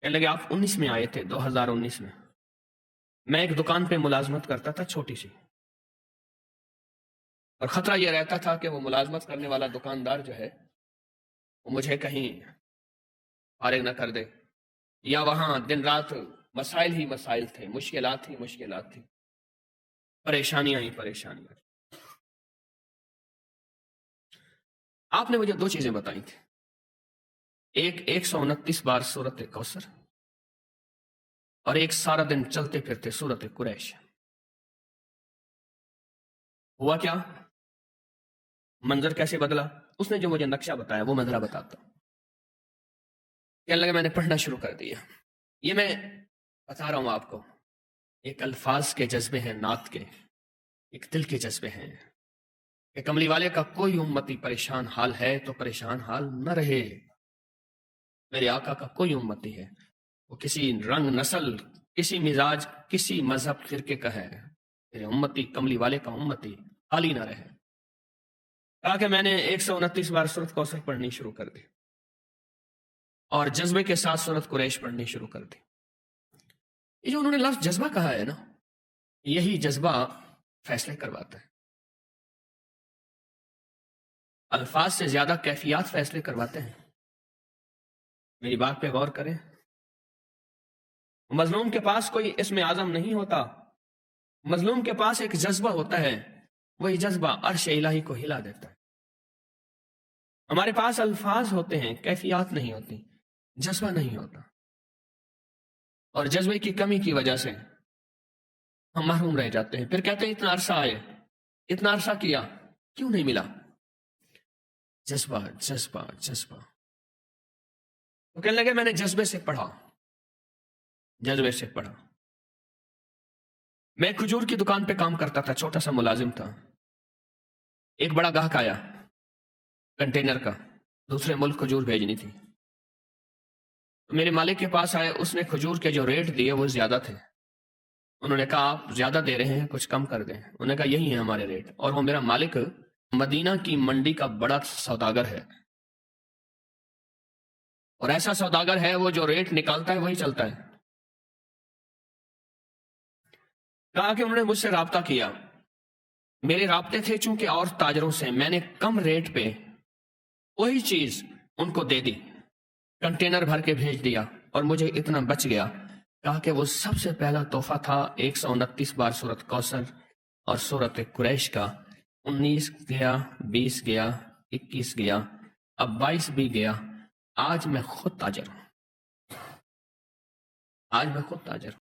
کہنے لگے آپ 19 میں آئے تھے، 2019 میں میں ایک دکان پہ ملازمت کرتا تھا چھوٹی سی، اور خطرہ یہ رہتا تھا کہ وہ ملازمت کرنے والا دکاندار جو ہے وہ مجھے کہیں فارغ نہ کر دے، یا وہاں دن رات مسائل ہی مسائل تھے، مشکلات ہی مشکلات تھی، پریشانیاں ہی پریشانیاں۔ آپ نے مجھے 2 چیزیں بتائی تھی، ایک 129 بار سورت کوثر، اور ایک سارا دن چلتے پھرتے سورت قریش۔ ہوا کیا؟ منظر کیسے بدلا؟ اس نے جو مجھے نقشہ بتایا وہ منظرہ بتاتا ہوں۔ کہنے لگا میں نے پڑھنا شروع کر دیا۔ یہ میں بتا رہا ہوں آپ کو، ایک الفاظ کے جذبے ہیں، نعت کے، ایک دل کے جذبے ہیں کہ کملی والے کا کوئی امتی پریشان حال ہے تو پریشان حال نہ رہے۔ میرے آقا کا کوئی امتی ہے، وہ کسی رنگ، نسل، کسی مزاج، کسی مذہب، فرقے کا ہے، میرے امتی کملی والے کا امتی خالی نہ رہے۔ کہا کہ میں نے 129 بار سورت کوثر پڑھنی شروع کر دی، اور جذبے کے ساتھ سورت قریش پڑھنی شروع کر دی۔ یہ جو انہوں نے لفظ جذبہ کہا ہے نا، یہی جذبہ فیصلے کرواتا ہے۔ الفاظ سے زیادہ کیفیات فیصلے کرواتے ہیں۔ میری بات پہ غور کریں، مظلوم کے پاس کوئی اسم اعظم نہیں ہوتا، مظلوم کے پاس ایک جذبہ ہوتا ہے، وہی جذبہ عرش الہی کو ہلا دیتا ہے۔ ہمارے پاس الفاظ ہوتے ہیں، کیفیات نہیں ہوتی، جذبہ نہیں ہوتا، اور جذبے کی کمی کی وجہ سے ہم محروم رہ جاتے ہیں۔ پھر کہتے ہیں اتنا عرصہ آئے، اتنا عرصہ کیا، کیوں نہیں ملا؟ جذبہ جذبہ جذبہ۔ تو کہنے لگے میں نے جذبے سے پڑھا، جذبے سے پڑھا۔ میں کھجور کی دکان پہ کام کرتا تھا، چھوٹا سا ملازم تھا۔ ایک بڑا گاہک آیا کنٹینر کا، دوسرے ملک کھجور بھیجنی تھی۔ میرے مالک کے پاس آئے، اس نے کھجور کے جو ریٹ دیے وہ زیادہ تھے۔ انہوں نے کہا آپ زیادہ دے رہے ہیں، کچھ کم کر دیں۔ انہوں نے کہا یہی ہیں ہمارے ریٹ، اور وہ میرا مالک مدینہ کی منڈی کا بڑا سوداگر ہے، اور ایسا سوداگر ہے وہ جو ریٹ نکالتا ہے وہی چلتا ہے۔ کہا کہ انہوں نے مجھ سے رابطہ کیا، میرے رابطے تھے چونکہ اور تاجروں سے، میں نے کم ریٹ پہ وہی چیز ان کو دے دی، کنٹینر بھر کے بھیج دیا، اور مجھے اتنا بچ گیا۔ کہا کہ وہ سب سے پہلا تحفہ تھا 129 بار سورت کوثر اور سورت قریش کا۔ 19 گیا، 20 گیا، 21 گیا، اب 22 بھی گیا۔ آج میں خود تاجر ہوں، آج میں خود تاجر ہوں۔